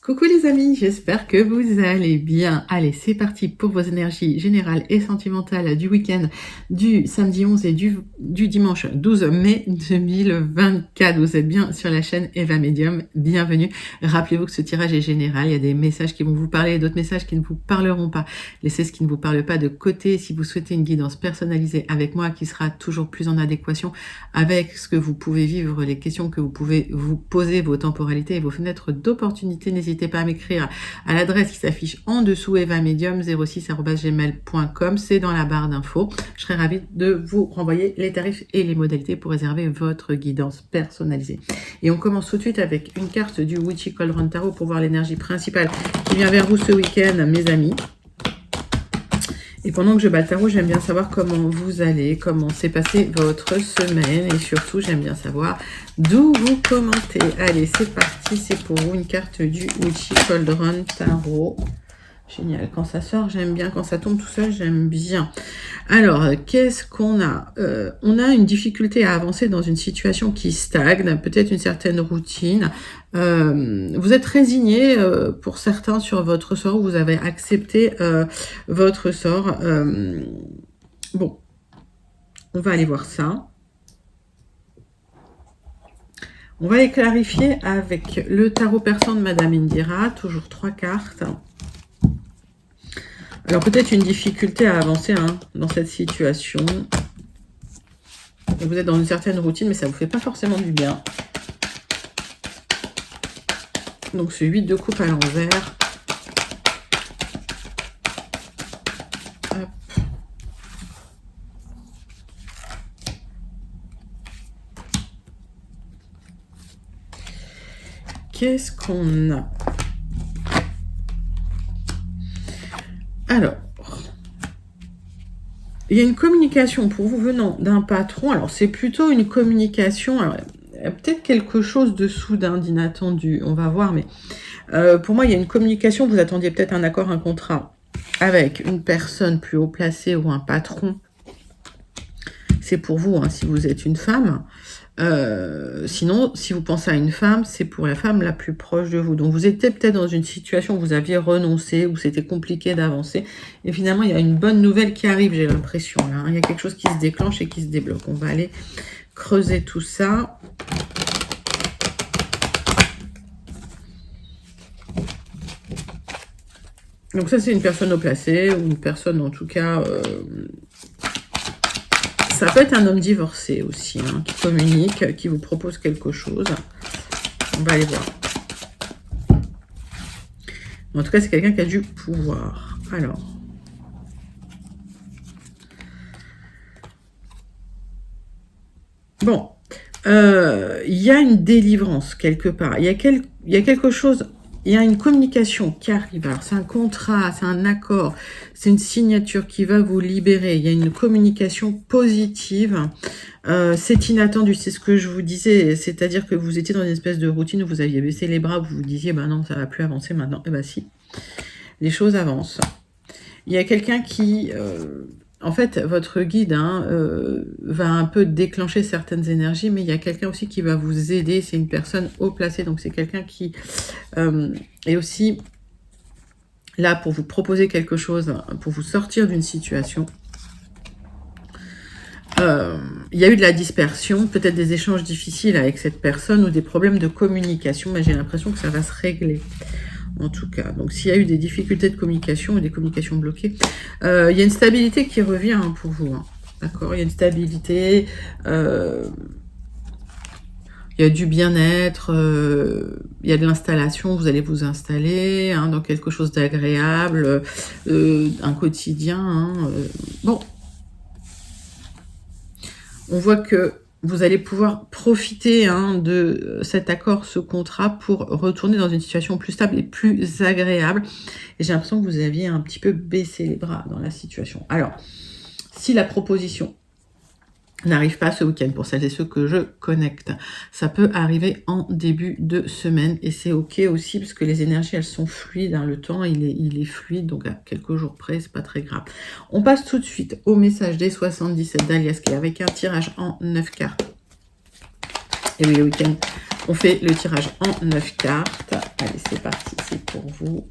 Coucou les amis, j'espère que vous allez bien. Allez, c'est parti pour vos énergies générales et sentimentales du week-end du samedi 11 et du dimanche 12 mai 2024. Vous êtes bien sur la chaîne Eva Medium, bienvenue. Rappelez-vous que ce tirage est général, il y a des messages qui vont vous parler et d'autres messages qui ne vous parleront pas. Laissez ce qui ne vous parle pas de côté. Si vous souhaitez une guidance personnalisée avec moi qui sera toujours plus en adéquation avec ce que vous pouvez vivre, les questions que vous pouvez vous poser, vos temporalités et vos fenêtres d'opportunité, n'hésitez pas à m'écrire à l'adresse qui s'affiche en dessous, evamedium06@gmail.com. C'est dans la barre d'infos. Je serai ravie de vous renvoyer les tarifs et les modalités pour réserver votre guidance personnalisée. Et on commence tout de suite avec une carte du Witchy Cauldron Tarot pour voir l'énergie principale qui vient vers vous ce week-end, mes amis. Et pendant que je bats le tarot, j'aime bien savoir comment vous allez, comment s'est passée votre semaine. Et surtout, j'aime bien savoir d'où vous commentez. Allez, c'est parti. C'est pour vous une carte du Witchy Cauldron Tarot. Génial. Quand ça sort, j'aime bien. Quand ça tombe tout seul, j'aime bien. Alors, qu'est-ce qu'on a? On a une difficulté à avancer dans une situation qui stagne, peut-être une certaine routine. Vous êtes résigné pour certains sur votre sort, vous avez accepté votre sort. Bon, on va aller voir ça. On va les clarifier avec le tarot persan de Madame Indira, toujours 3 cartes. Alors peut-être une difficulté à avancer dans cette situation. Vous êtes dans une certaine routine, mais ça ne vous fait pas forcément du bien. Donc ce 8 de coupe à l'envers. Hop. Qu'est-ce qu'on a? Alors, il y a une communication pour vous venant d'un patron. Alors, c'est plutôt une communication. Alors, il y a peut-être quelque chose de soudain, d'inattendu. On va voir, mais pour moi, il y a une communication. Vous attendiez peut-être un accord, un contrat avec une personne plus haut placée ou un patron. C'est pour vous, si vous êtes une femme. Sinon, si vous pensez à une femme, c'est pour la femme la plus proche de vous. Donc, vous étiez peut-être dans une situation où vous aviez renoncé, où c'était compliqué d'avancer. Et finalement, il y a une bonne nouvelle qui arrive, j'ai l'impression. Il y a quelque chose qui se déclenche et qui se débloque. On va aller creuser tout ça. Donc, ça, c'est une personne haut placée, ou une personne, en tout cas... ça peut être un homme divorcé aussi, qui communique, qui vous propose quelque chose. On va aller voir. En tout cas, c'est quelqu'un qui a du pouvoir. Alors. Bon. Il y a une délivrance quelque part. Il y a quelque chose... Il y a une communication qui arrive. Alors, c'est un contrat, c'est un accord, c'est une signature qui va vous libérer. Il y a une communication positive. C'est inattendu, c'est ce que je vous disais. C'est-à-dire que vous étiez dans une espèce de routine où vous aviez baissé les bras, vous vous disiez, ben non, ça va plus avancer maintenant. Eh ben si, les choses avancent. Il y a quelqu'un qui... en fait, votre guide va un peu déclencher certaines énergies, mais il y a quelqu'un aussi qui va vous aider. C'est une personne haut placée, donc c'est quelqu'un qui est aussi là pour vous proposer quelque chose, pour vous sortir d'une situation. Il y a eu de la dispersion, peut-être des échanges difficiles avec cette personne ou des problèmes de communication, mais j'ai l'impression que ça va se régler. En tout cas, donc s'il y a eu des difficultés de communication ou des communications bloquées, il y a une stabilité qui revient pour vous. D'accord, il y a une stabilité, il y a du bien-être, il y a de l'installation, vous allez vous installer dans quelque chose d'agréable, un quotidien. Bon, on voit que vous allez pouvoir profiter de cet accord, ce contrat, pour retourner dans une situation plus stable et plus agréable. Et j'ai l'impression que vous aviez un petit peu baissé les bras dans la situation. Alors, si la proposition n'arrive pas ce week-end, pour celles et ceux que je connecte, ça peut arriver en début de semaine. Et c'est OK aussi, parce que les énergies, elles sont fluides. Le temps, il est fluide, donc à quelques jours près, c'est pas très grave. On passe tout de suite au message des 77 d'Alias, qui est avec un tirage en 9 cartes. Et oui, le week-end On fait le tirage en 9 cartes. Allez, c'est parti, c'est pour vous.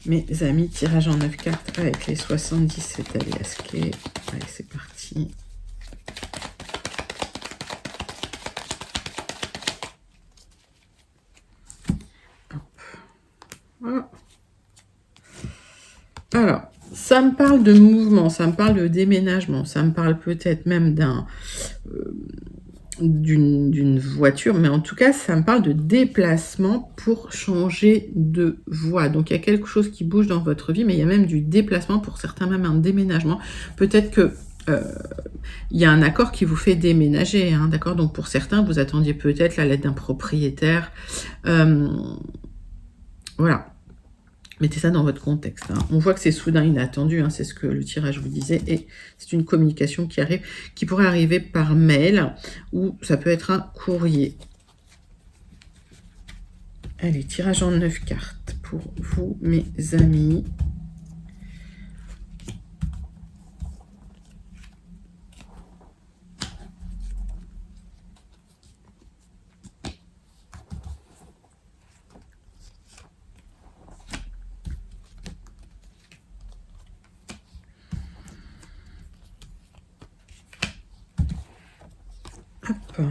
Mes amis, tirage en 9 cartes avec les 77 alias clés. Allez, c'est parti. Voilà. Alors, ça me parle de mouvement, ça me parle de déménagement, ça me parle peut-être même d'une voiture, mais en tout cas, ça me parle de déplacement pour changer de voie. Donc, il y a quelque chose qui bouge dans votre vie, mais il y a même du déplacement, pour certains même un déménagement. Peut-être que il y a un accord qui vous fait déménager, hein, d'accord? Donc, pour certains, vous attendiez peut-être la lettre d'un propriétaire. Voilà. Mettez ça dans votre contexte. Hein. On voit que c'est soudain, inattendu, hein, c'est ce que le tirage vous disait, et c'est une communication qui arrive, qui pourrait arriver par mail, ou ça peut être un courrier. Allez, tirage en 9 cartes pour vous, mes amis. Hop.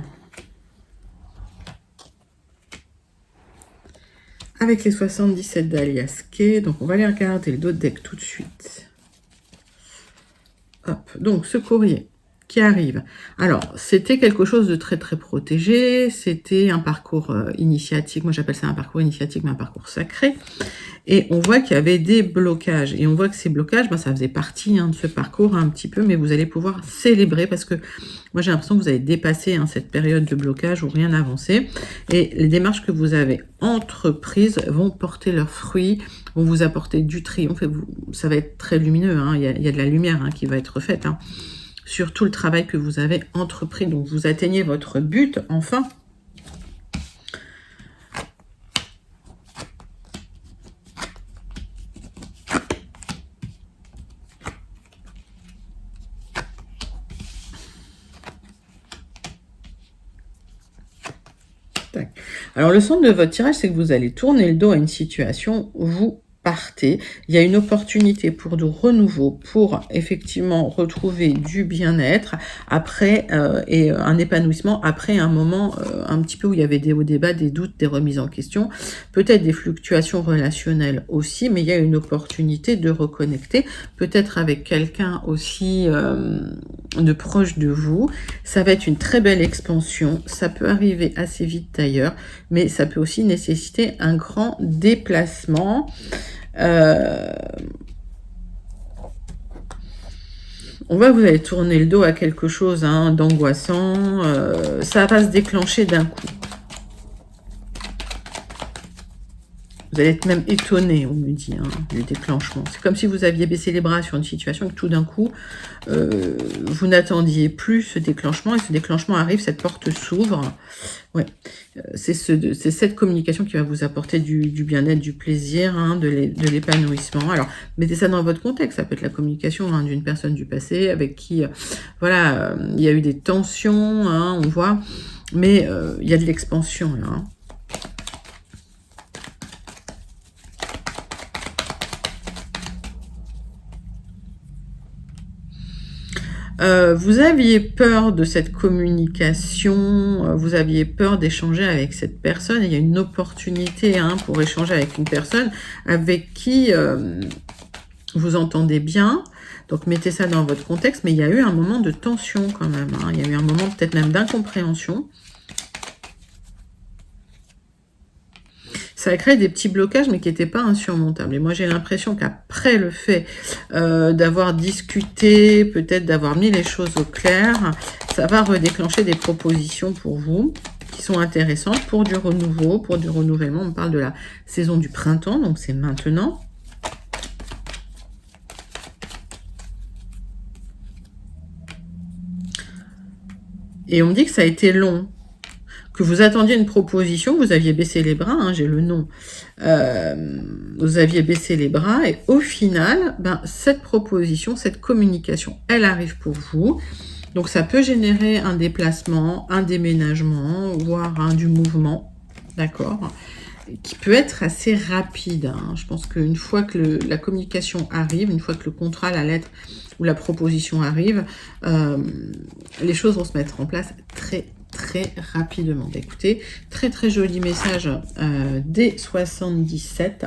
Avec les 77 d'Alias Kay, donc on va aller regarder le dos de deck tout de suite. Hop, donc ce courrier qui arrive. Alors, c'était quelque chose de très très protégé, c'était un parcours initiatique, moi j'appelle ça un parcours initiatique, mais un parcours sacré. Et on voit qu'il y avait des blocages. Et on voit que ces blocages, ben, ça faisait partie de ce parcours un petit peu, mais vous allez pouvoir célébrer parce que moi j'ai l'impression que vous avez dépassé cette période de blocage où rien n'avançait. Et les démarches que vous avez entreprises vont porter leurs fruits, vont vous apporter du triomphe. Et ça va être très lumineux, hein. Il y a de la lumière qui va être faite sur tout le travail que vous avez entrepris. Donc vous atteignez votre but enfin. Alors, le centre de votre tirage, c'est que vous allez tourner le dos à une situation où vous partez. Il y a une opportunité pour du renouveau, pour effectivement retrouver du bien-être après et un épanouissement après un moment un petit peu où il y avait des hauts débats, des doutes, des remises en question, peut-être des fluctuations relationnelles aussi, mais il y a une opportunité de reconnecter, peut-être avec quelqu'un aussi de proche de vous. Ça va être une très belle expansion, ça peut arriver assez vite d'ailleurs, mais ça peut aussi nécessiter un grand déplacement. On voit que vous allez tourner le dos à quelque chose d'angoissant. Ça va se déclencher d'un coup. Vous allez être même étonné, on me dit, du déclenchement. C'est comme si vous aviez baissé les bras sur une situation et que tout d'un coup, vous n'attendiez plus ce déclenchement. Et ce déclenchement arrive, cette porte s'ouvre. Ouais, c'est cette communication qui va vous apporter du bien-être, du plaisir, de l'épanouissement. Alors, mettez ça dans votre contexte. Ça peut être la communication d'une personne du passé avec qui, voilà, il y a eu des tensions, on voit. Mais il y a de l'expansion, là, vous aviez peur de cette communication, vous aviez peur d'échanger avec cette personne. Il y a une opportunité pour échanger avec une personne avec qui vous entendez bien. Donc, mettez ça dans votre contexte. Mais il y a eu un moment de tension quand même. Il y a eu un moment peut-être même d'incompréhension. Ça a créé des petits blocages, mais qui n'étaient pas insurmontables. Et moi, j'ai l'impression qu'après le fait d'avoir discuté, peut-être d'avoir mis les choses au clair, ça va redéclencher des propositions pour vous qui sont intéressantes pour du renouveau, pour du renouvellement. On parle de la saison du printemps, donc c'est maintenant. Et on me dit que ça a été long, que vous attendiez une proposition, vous aviez baissé les bras, j'ai le nom, vous aviez baissé les bras, et au final, cette proposition, cette communication, elle arrive pour vous. Donc ça peut générer un déplacement, un déménagement, voire du mouvement, d'accord, qui peut être assez rapide. Je pense qu'une fois que la communication arrive, une fois que le contrat, la lettre ou la proposition arrive, les choses vont se mettre en place très rapidement. Écoutez, très joli message dès 77.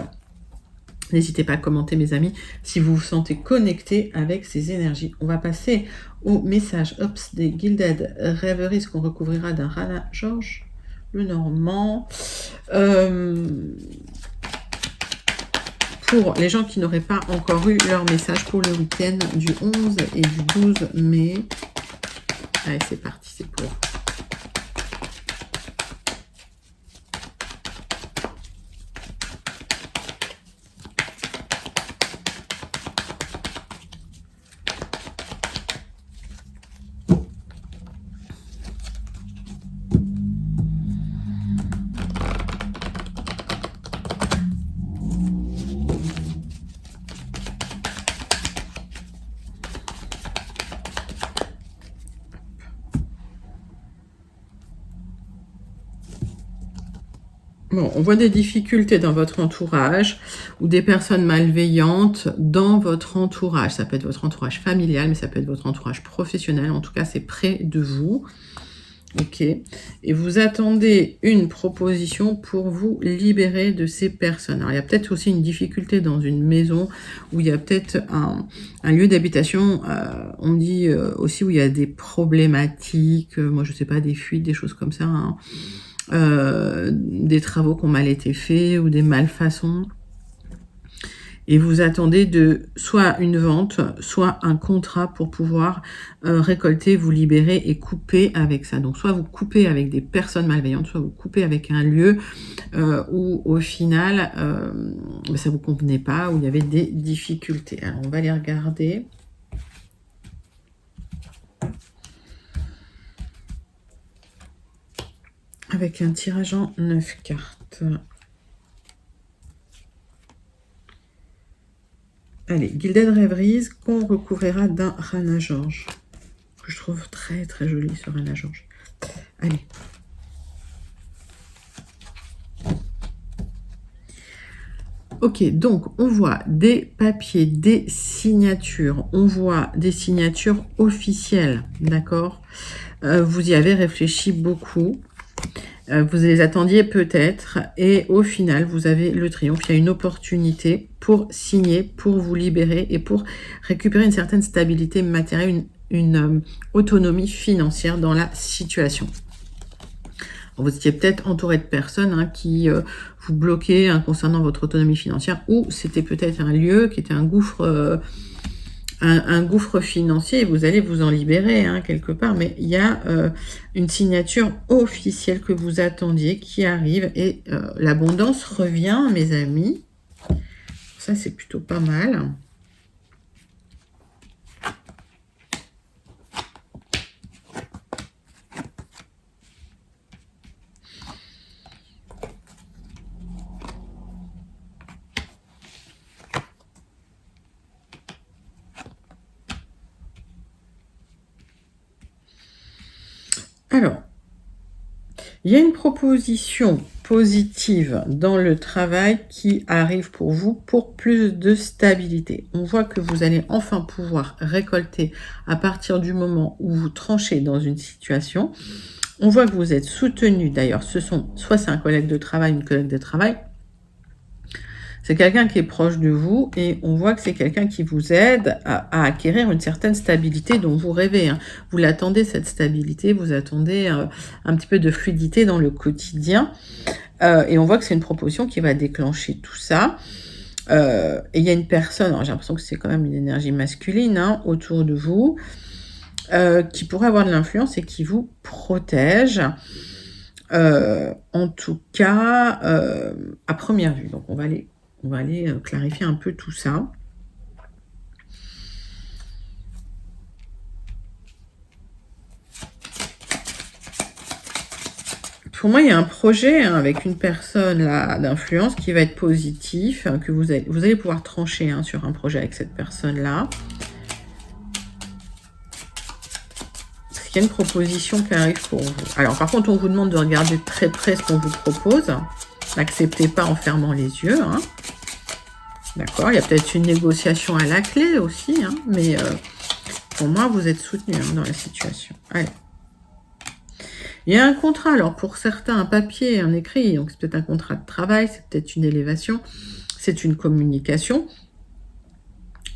N'hésitez pas à commenter, mes amis, si vous vous sentez connecté avec ces énergies. On va passer au message des Gilded Reveries qu'on recouvrira d'un Rana George, le Normand. Pour les gens qui n'auraient pas encore eu leur message pour le week-end du 11 et du 12 mai. Allez, c'est parti, c'est pour... Bon, on voit des difficultés dans votre entourage ou des personnes malveillantes dans votre entourage. Ça peut être votre entourage familial, mais ça peut être votre entourage professionnel. En tout cas, c'est près de vous. Ok. Et vous attendez une proposition pour vous libérer de ces personnes. Alors, il y a peut-être aussi une difficulté dans une maison où il y a peut-être un lieu d'habitation. On dit aussi où il y a des problématiques. Moi, je sais pas, des fuites, des choses comme ça. Des travaux qui ont mal été faits ou des malfaçons. Et vous attendez de soit une vente, soit un contrat pour pouvoir récolter, vous libérer et couper avec ça. Donc soit vous coupez avec des personnes malveillantes, soit vous coupez avec un lieu où au final ça vous convenait pas, où il y avait des difficultés. Alors on va les regarder. Avec un tirage en 9 cartes. Allez, Gilded Reveries qu'on recouvrira d'un Rana George. Que je trouve très joli ce Rana George. Allez. Ok, donc on voit des papiers, des signatures. On voit des signatures officielles, d'accord. Vous y avez réfléchi beaucoup. Vous les attendiez peut-être et au final vous avez le triomphe. Il y a une opportunité pour signer, pour vous libérer et pour récupérer une certaine stabilité matérielle, une autonomie financière dans la situation. Vous étiez peut-être entouré de personnes qui vous bloquaient concernant votre autonomie financière, ou c'était peut-être un lieu qui était un gouffre financier, et vous allez vous en libérer quelque part, mais il y a une signature officielle que vous attendiez qui arrive, et l'abondance revient, mes amis. Ça, c'est plutôt pas mal. Alors, il y a une proposition positive dans le travail qui arrive pour vous pour plus de stabilité. On voit que vous allez enfin pouvoir récolter à partir du moment où vous tranchez dans une situation. On voit que vous êtes soutenu, d'ailleurs, soit c'est un collègue de travail, une collègue de travail, c'est quelqu'un qui est proche de vous, et on voit que c'est quelqu'un qui vous aide à acquérir une certaine stabilité dont vous rêvez. Vous l'attendez, cette stabilité, vous attendez un petit peu de fluidité dans le quotidien. Et on voit que c'est une proposition qui va déclencher tout ça. Et il y a une personne, j'ai l'impression que c'est quand même une énergie masculine autour de vous, qui pourrait avoir de l'influence et qui vous protège. En tout cas, à première vue. Donc on va aller clarifier un peu tout ça. Pour moi, il y a un projet avec une personne là d'influence qui va être positif, que vous allez pouvoir trancher sur un projet avec cette personne-là. qu'il y a une proposition qui arrive pour vous. Alors, par contre, on vous demande de regarder de très près ce qu'on vous propose. N'acceptez pas en fermant les yeux. Hein. D'accord, il y a peut-être une négociation à la clé aussi, hein, mais pour moi, vous êtes soutenu hein, dans la situation. Allez. Il y a un contrat, alors pour certains, un papier, un écrit, donc c'est peut-être un contrat de travail, c'est peut-être une élévation, c'est une communication.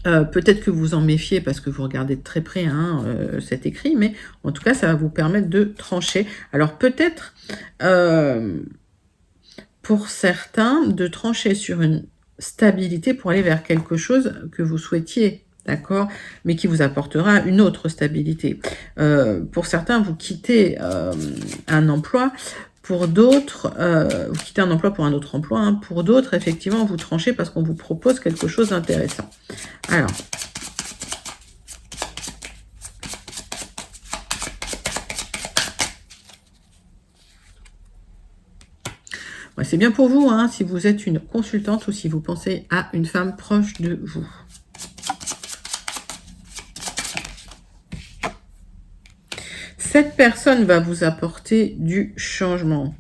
Peut-être que vous en méfiez parce que vous regardez de très près hein, cet écrit, mais en tout cas, ça va vous permettre de trancher. Alors peut-être, pour certains, de trancher sur une stabilité pour aller vers quelque chose que vous souhaitiez, d'accord, mais qui vous apportera une autre stabilité. Pour certains, vous quittez un emploi. Pour d'autres, vous quittez un emploi pour un autre emploi. Hein. Pour d'autres, effectivement, vous tranchez parce qu'on vous propose quelque chose d'intéressant. Alors, ouais, c'est bien pour vous, hein, si vous êtes une consultante ou si vous pensez à une femme proche de vous. Cette personne va vous apporter du changement.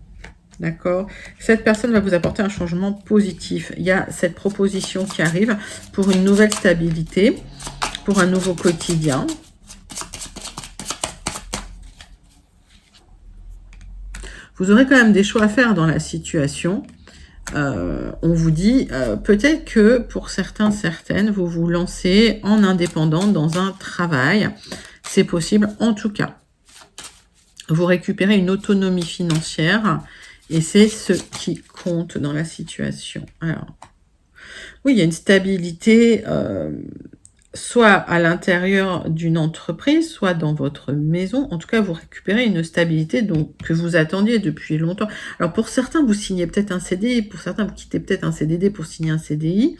D'accord? Cette personne va vous apporter un changement positif. Il y a cette proposition qui arrive pour une nouvelle stabilité, pour un nouveau quotidien. Vous aurez quand même des choix à faire dans la situation. On vous dit, peut-être que pour certains, certaines, vous vous lancez en indépendante dans un travail. C'est possible, en tout cas. Vous récupérez une autonomie financière et c'est ce qui compte dans la situation. Alors, oui, il y a une stabilité, soit à l'intérieur d'une entreprise, soit dans votre maison. En tout cas, vous récupérez une stabilité donc, que vous attendiez depuis longtemps. Alors, pour certains, vous signez peut-être un CDI, pour certains, vous quittez peut-être un CDD pour signer un CDI,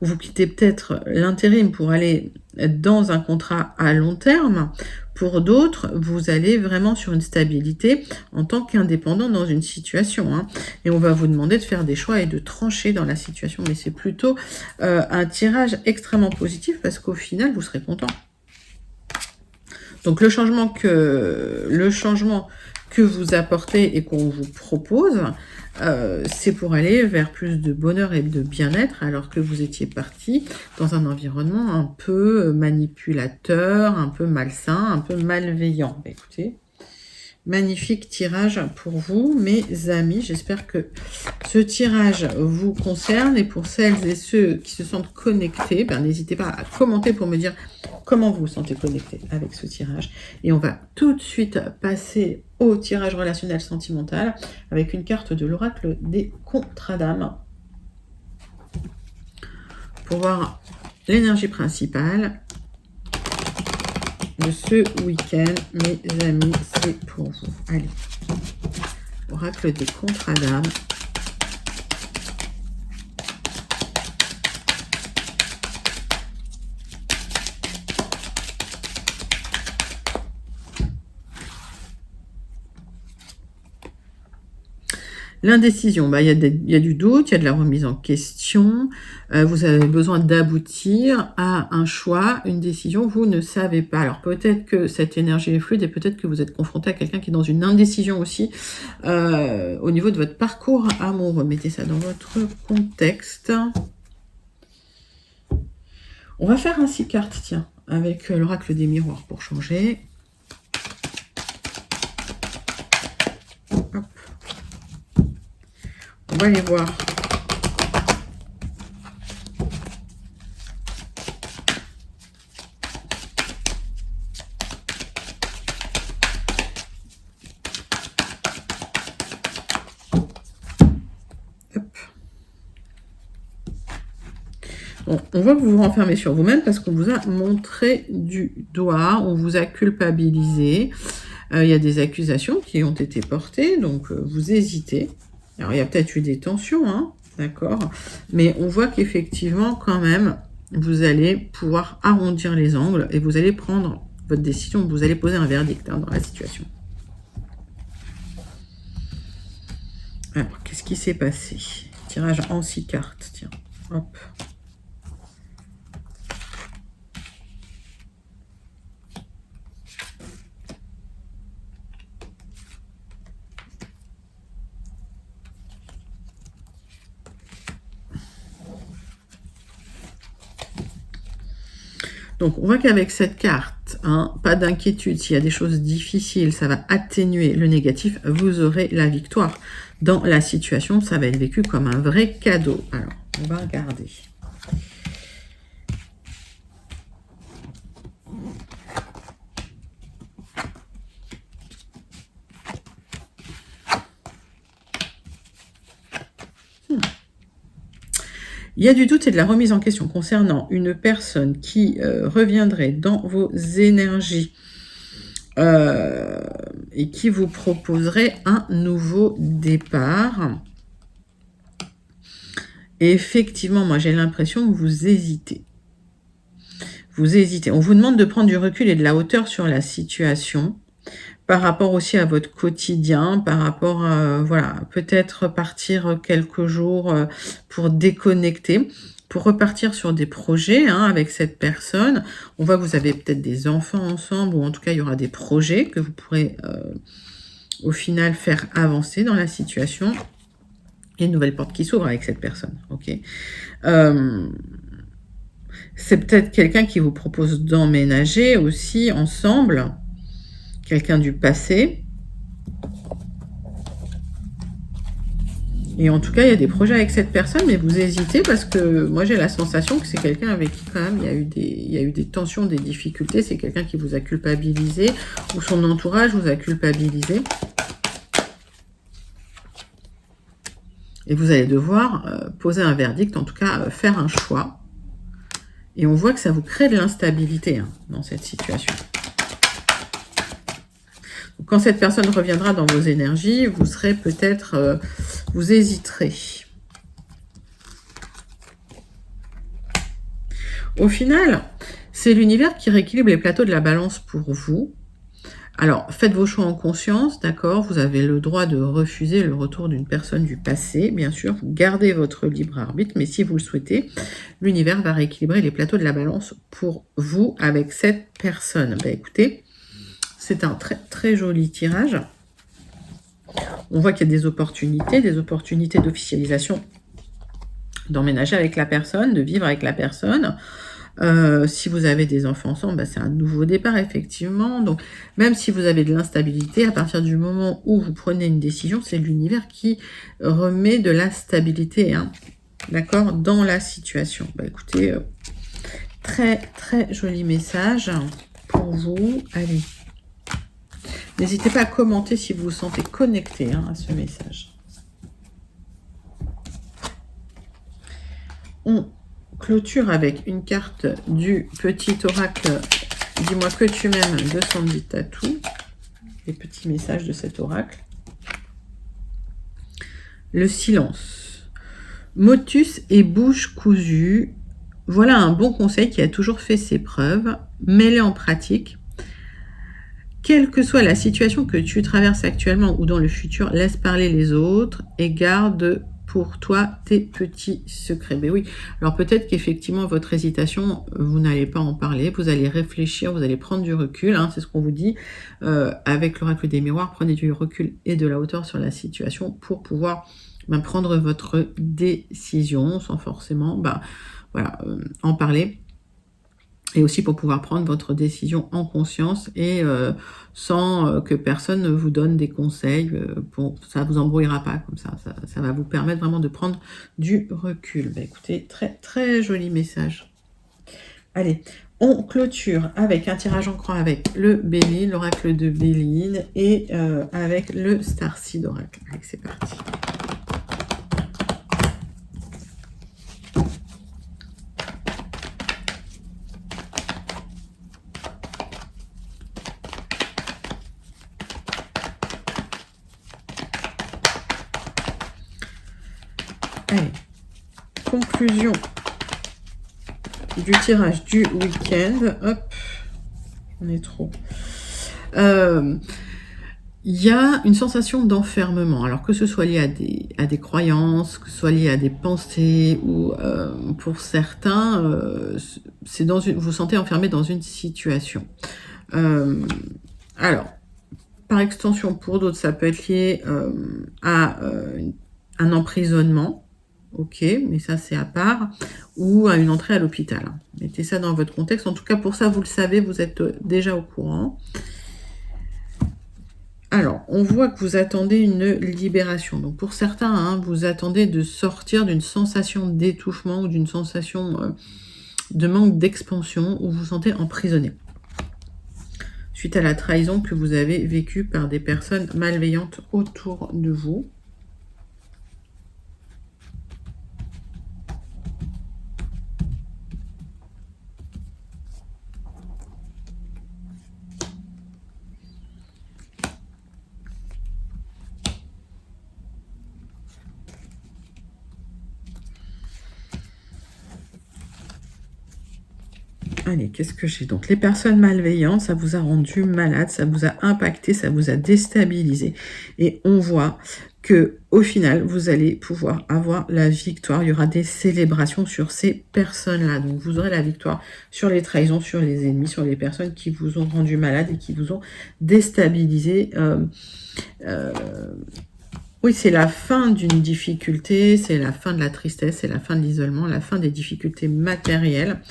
ou vous quittez peut-être l'intérim pour aller dans un contrat à long terme. Pour d'autres, vous allez vraiment sur une stabilité en tant qu'indépendant dans une situation. Hein. Et on va vous demander de faire des choix et de trancher dans la situation. Mais c'est plutôt un tirage extrêmement positif parce qu'au final, vous serez content. Donc le changement que vous apportez et qu'on vous propose, c'est pour aller vers plus de bonheur et de bien-être, alors que vous étiez parti dans un environnement un peu manipulateur, un peu malsain, un peu malveillant. Écoutez, magnifique tirage pour vous, mes amis. J'espère que ce tirage vous concerne. Et pour celles et ceux qui se sentent connectés, n'hésitez pas à commenter pour me dire comment vous vous sentez connecté avec ce tirage. Et on va tout de suite passer au tirage relationnel sentimental avec une carte de l'oracle des contrats d'âme pour voir l'énergie principale de ce week-end, mes amis, c'est pour vous. Allez, oracle des contrats d'âme. L'indécision, il y a du doute, il y a de la remise en question, vous avez besoin d'aboutir à un choix, une décision, vous ne savez pas. Alors peut-être que cette énergie est fluide et peut-être que vous êtes confronté à quelqu'un qui est dans une indécision aussi au niveau de votre parcours amoureux. Mettez ça dans votre contexte. On va faire un 6 cartes, tiens, avec l'oracle des miroirs pour changer. Hop. On va les voir. Hop. Bon, on voit que vous vous renfermez sur vous-même parce qu'on vous a montré du doigt, on vous a culpabilisé. Il y a des accusations qui ont été portées, donc vous hésitez. Alors, il y a peut-être eu des tensions, hein, d'accord, mais on voit qu'effectivement, quand même, vous allez pouvoir arrondir les angles et vous allez prendre votre décision, vous allez poser un verdict hein, dans la situation. Alors, qu'est-ce qui s'est passé? Tirage en 6 cartes, tiens, hop. Donc, on voit qu'avec cette carte, hein, pas d'inquiétude, s'il y a des choses difficiles, ça va atténuer le négatif, vous aurez la victoire. Dans la situation, ça va être vécu comme un vrai cadeau. Alors, on va regarder. Il y a du doute et de la remise en question concernant une personne qui reviendrait dans vos énergies et qui vous proposerait un nouveau départ. Et effectivement, moi j'ai l'impression que vous hésitez. Vous hésitez. On vous demande de prendre du recul et de la hauteur sur la situation, par rapport aussi à votre quotidien, par rapport à, voilà, peut-être partir quelques jours pour déconnecter, pour repartir sur des projets hein, avec cette personne. On voit que vous avez peut-être des enfants ensemble, ou en tout cas, il y aura des projets que vous pourrez au final faire avancer dans la situation. Il y a une nouvelle porte qui s'ouvre avec cette personne, ok. C'est peut-être quelqu'un qui vous propose d'emménager aussi ensemble, quelqu'un du passé. Et en tout cas, il y a des projets avec cette personne, mais vous hésitez parce que moi, j'ai la sensation que c'est quelqu'un avec qui, quand même, il y a eu des tensions, des difficultés. C'est quelqu'un qui vous a culpabilisé ou son entourage vous a culpabilisé. Et vous allez devoir poser un verdict, en tout cas, faire un choix. Et on voit que ça vous crée de l'instabilité hein, dans cette situation. Quand cette personne reviendra dans vos énergies, vous serez peut-être, vous hésiterez. Au final, c'est l'univers qui rééquilibre les plateaux de la balance pour vous. Alors, faites vos choix en conscience, d'accord? Vous avez le droit de refuser le retour d'une personne du passé, bien sûr. Vous gardez votre libre arbitre, mais si vous le souhaitez, l'univers va rééquilibrer les plateaux de la balance pour vous avec cette personne. Ben, écoutez, c'est un très très joli tirage. On voit qu'il y a des opportunités d'officialisation, d'emménager avec la personne, de vivre avec la personne. Si vous avez des enfants ensemble, bah, c'est un nouveau départ, effectivement. Donc, même si vous avez de l'instabilité, à partir du moment où vous prenez une décision, c'est l'univers qui remet de la stabilité, hein, d'accord, dans la situation. Bah, écoutez, très, très joli message pour vous. Allez. N'hésitez pas à commenter si vous vous sentez connecté hein, à ce message. On clôture avec une carte du petit oracle « Dis-moi que tu m'aimes » de Sandy Tattoo. Les petits messages de cet oracle. Le silence. Motus et bouche cousue. Voilà un bon conseil qui a toujours fait ses preuves. Mets-les en pratique. Quelle que soit la situation que tu traverses actuellement ou dans le futur, laisse parler les autres et garde pour toi tes petits secrets. Mais oui, alors peut-être qu'effectivement, votre hésitation, vous n'allez pas en parler, vous allez réfléchir, vous allez prendre du recul, hein, c'est ce qu'on vous dit. Avec l'oracle des miroirs, prenez du recul et de la hauteur sur la situation pour pouvoir prendre votre décision sans forcément voilà, en parler. Et aussi pour pouvoir prendre votre décision en conscience et sans que personne ne vous donne des conseils. Ça ne vous embrouillera pas comme ça. Ça va vous permettre vraiment de prendre du recul. Bah, écoutez, très très joli message. Allez, on clôture avec un tirage en croix avec le Béline, l'oracle de Béline et avec le Starseed oracle. Allez, c'est parti. Allez, conclusion du tirage du week-end. Hop, on est trop. Il y a une sensation d'enfermement. Alors que ce soit lié à des croyances, que ce soit lié à des pensées, ou pour certains, vous vous sentez enfermé dans une situation. Alors, par extension, pour d'autres, ça peut être lié à un emprisonnement. ok, mais ça c'est à part, ou à une entrée à l'hôpital. Mettez ça dans votre contexte. En tout cas, pour ça, vous le savez, vous êtes déjà au courant. Alors, on voit que vous attendez une libération. Donc, pour certains, hein, vous attendez de sortir d'une sensation d'étouffement ou d'une sensation de manque d'expansion où vous vous sentez emprisonné. Suite à la trahison que vous avez vécue par des personnes malveillantes autour de vous. Allez, qu'est-ce que j'ai? Donc, les personnes malveillantes, ça vous a rendu malade, ça vous a impacté, ça vous a déstabilisé. Et on voit que au final, vous allez pouvoir avoir la victoire. Il y aura des célébrations sur ces personnes-là. Donc, vous aurez la victoire sur les trahisons, sur les ennemis, sur les personnes qui vous ont rendu malade et qui vous ont déstabilisé. Oui, c'est la fin d'une difficulté, c'est la fin de la tristesse, c'est la fin de l'isolement, la fin des difficultés matérielles.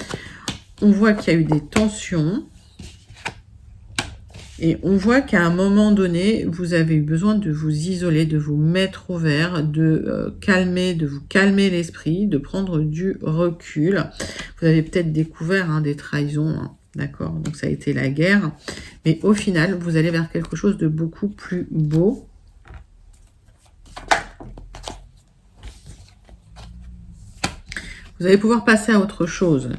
On voit qu'il y a eu des tensions et on voit qu'à un moment donné, vous avez eu besoin de vous isoler, de vous mettre au vert, de vous calmer l'esprit, de prendre du recul. Vous avez peut-être découvert des trahisons, hein, d'accord? Donc ça a été la guerre. Mais au final, vous allez vers quelque chose de beaucoup plus beau. Vous allez pouvoir passer à autre chose.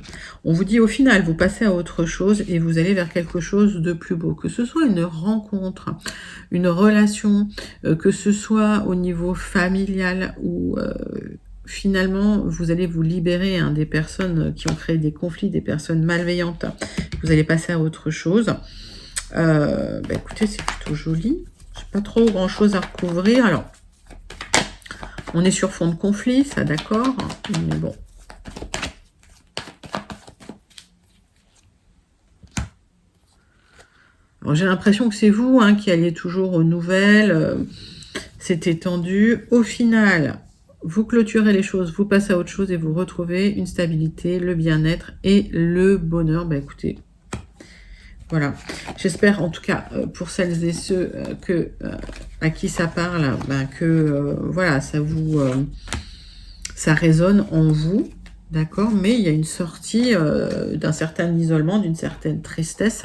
On vous dit au final, vous passez à autre chose et vous allez vers quelque chose de plus beau. Que ce soit une rencontre, une relation, que ce soit au niveau familial ou finalement, vous allez vous libérer des personnes qui ont créé des conflits, des personnes malveillantes. Vous allez passer à autre chose. Écoutez, c'est plutôt joli. Je n'ai pas trop grand-chose à recouvrir. Alors, on est sur fond de conflit, ça d'accord. Mais bon. J'ai l'impression que c'est vous qui alliez toujours aux nouvelles, c'était tendu. Au final, vous clôturez les choses, vous passez à autre chose et vous retrouvez une stabilité, le bien-être et le bonheur. Écoutez, voilà. J'espère en tout cas pour celles et ceux à qui ça parle, que voilà, ça résonne en vous. D'accord, mais il y a une sortie d'un certain isolement, d'une certaine tristesse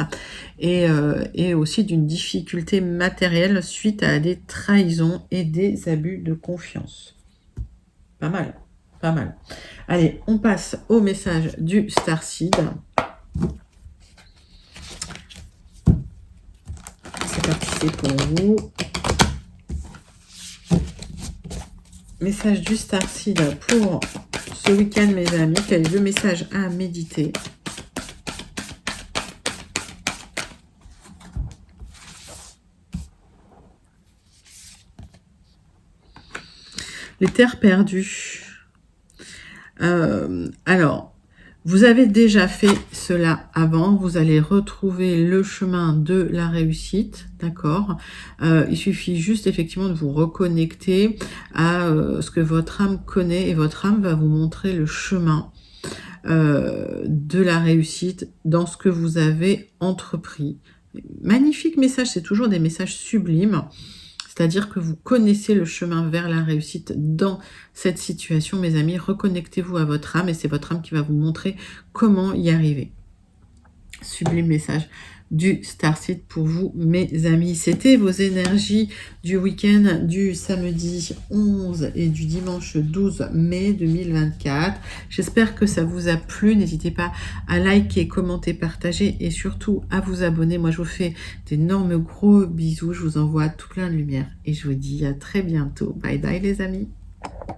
et aussi d'une difficulté matérielle suite à des trahisons et des abus de confiance. Pas mal, pas mal. Allez, on passe au message du Starseed. C'est parti, c'est pour vous. Message du Starseed pour ce week-end, mes amis. Quel est le message à méditer? Les terres perdues. Alors, vous avez déjà fait cela avant. Vous allez retrouver le chemin de la réussite, d'accord? Il suffit juste effectivement de vous reconnecter à ce que votre âme connaît et votre âme va vous montrer le chemin de la réussite dans ce que vous avez entrepris. Magnifique message, c'est toujours des messages sublimes. C'est-à-dire que vous connaissez le chemin vers la réussite dans cette situation, mes amis. Reconnectez-vous à votre âme et c'est votre âme qui va vous montrer comment y arriver. Sublime message du Starseed pour vous, mes amis. C'était vos énergies du week-end du samedi 11 et du dimanche 12 mai 2024. J'espère que ça vous a plu. N'hésitez pas à liker, commenter, partager et surtout à vous abonner. Moi, je vous fais d'énormes gros bisous. Je vous envoie tout plein de lumière et je vous dis à très bientôt. Bye bye les amis.